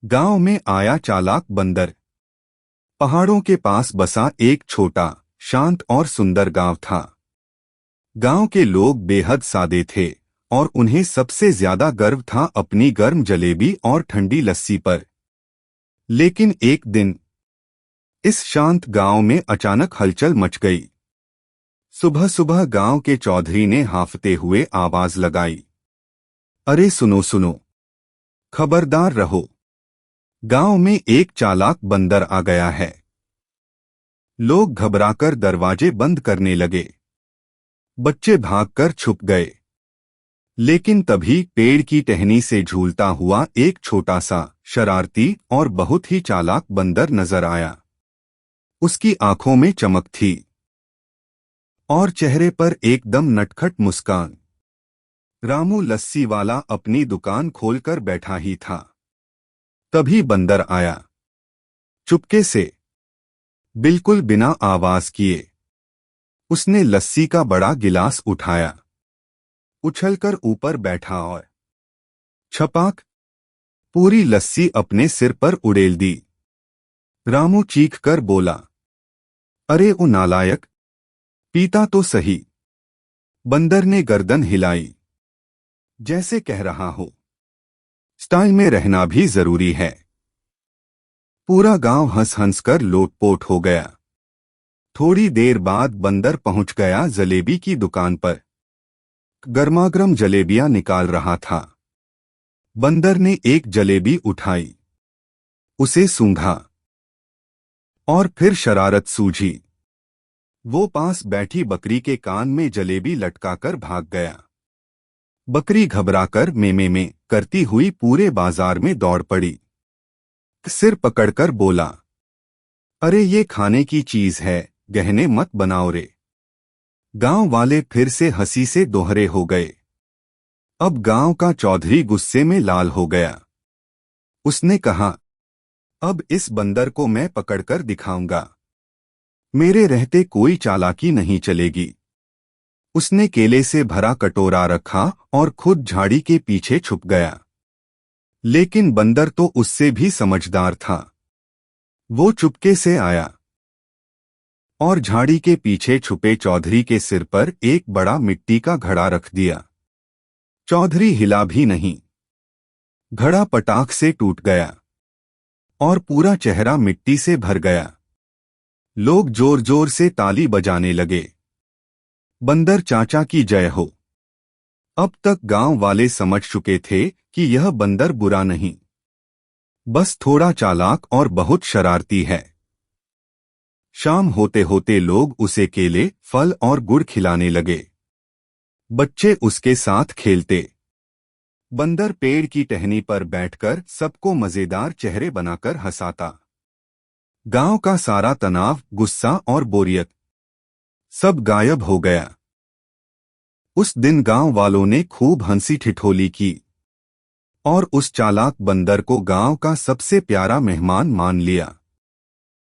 गांव में आया चालाक बंदर। पहाड़ों के पास बसा एक छोटा, शांत और सुंदर गांव था। गांव के लोग बेहद सादे थे और उन्हें सबसे ज्यादा गर्व था अपनी गर्म जलेबी और ठंडी लस्सी पर। लेकिन एक दिन इस शांत गांव में अचानक हलचल मच गई। सुबह सुबह गांव के चौधरी ने हांफते हुए आवाज लगाई, अरे सुनो सुनो, खबरदार रहो, गांव में एक चालाक बंदर आ गया है। लोग घबराकर दरवाजे बंद करने लगे। बच्चे भागकर छुप गए। लेकिन तभी पेड़ की टहनी से झूलता हुआ एक छोटा सा, शरारती और बहुत ही चालाक बंदर नजर आया। उसकी आंखों में चमक थी और चेहरे पर एकदम नटखट मुस्कान। रामू लस्सी वाला अपनी दुकान खोलकर बैठा ही था। तभी बंदर आया। चुपके से, बिल्कुल बिना आवाज किए, उसने लस्सी का बड़ा गिलास उठाया, उछलकर ऊपर बैठा और छपाक पूरी लस्सी अपने सिर पर उड़ेल दी। रामू चीखकर बोला, अरे ओ नालायक, पीता तो सही। बंदर ने गर्दन हिलाई, जैसे कह रहा हो, स्टाइल में रहना भी जरूरी है। पूरा गांव हंस हंस कर लोटपोट हो गया। थोड़ी देर बाद बंदर पहुंच गया जलेबी की दुकान पर। गर्मागर्म जलेबियां निकाल रहा था। बंदर ने एक जलेबी उठाई, उसे सूंघा और फिर शरारत सूझी। वो पास बैठी बकरी के कान में जलेबी लटकाकर भाग गया। बकरी घबराकर में करती हुई पूरे बाजार में दौड़ पड़ी। सिर पकड़कर बोला, अरे ये खाने की चीज है, गहने मत बनाओ रे। गांव वाले फिर से हंसी से दोहरे हो गए। अब गांव का चौधरी गुस्से में लाल हो गया। उसने कहा, अब इस बंदर को मैं पकड़कर दिखाऊंगा। मेरे रहते कोई चालाकी नहीं चलेगी। उसने केले से भरा कटोरा रखा और खुद झाड़ी के पीछे छुप गया। लेकिन बंदर तो उससे भी समझदार था। वो चुपके से आया और झाड़ी के पीछे छुपे चौधरी के सिर पर एक बड़ा मिट्टी का घड़ा रख दिया। चौधरी हिला भी नहीं। घड़ा पटाख से टूट गया और पूरा चेहरा मिट्टी से भर गया। लोग जोर जोर से ताली बजाने लगे, बंदर चाचा की जय हो। अब तक गांव वाले समझ चुके थे कि यह बंदर बुरा नहीं, बस थोड़ा चालाक और बहुत शरारती है। शाम होते होते लोग उसे केले, फल और गुड़ खिलाने लगे। बच्चे उसके साथ खेलते। बंदर पेड़ की टहनी पर बैठकर सबको मजेदार चेहरे बनाकर हंसाता। गांव का सारा तनाव, गुस्सा और बोरियत सब गायब हो गया। उस दिन गांव वालों ने खूब हंसी ठिठोली की और उस चालाक बंदर को गांव का सबसे प्यारा मेहमान मान लिया।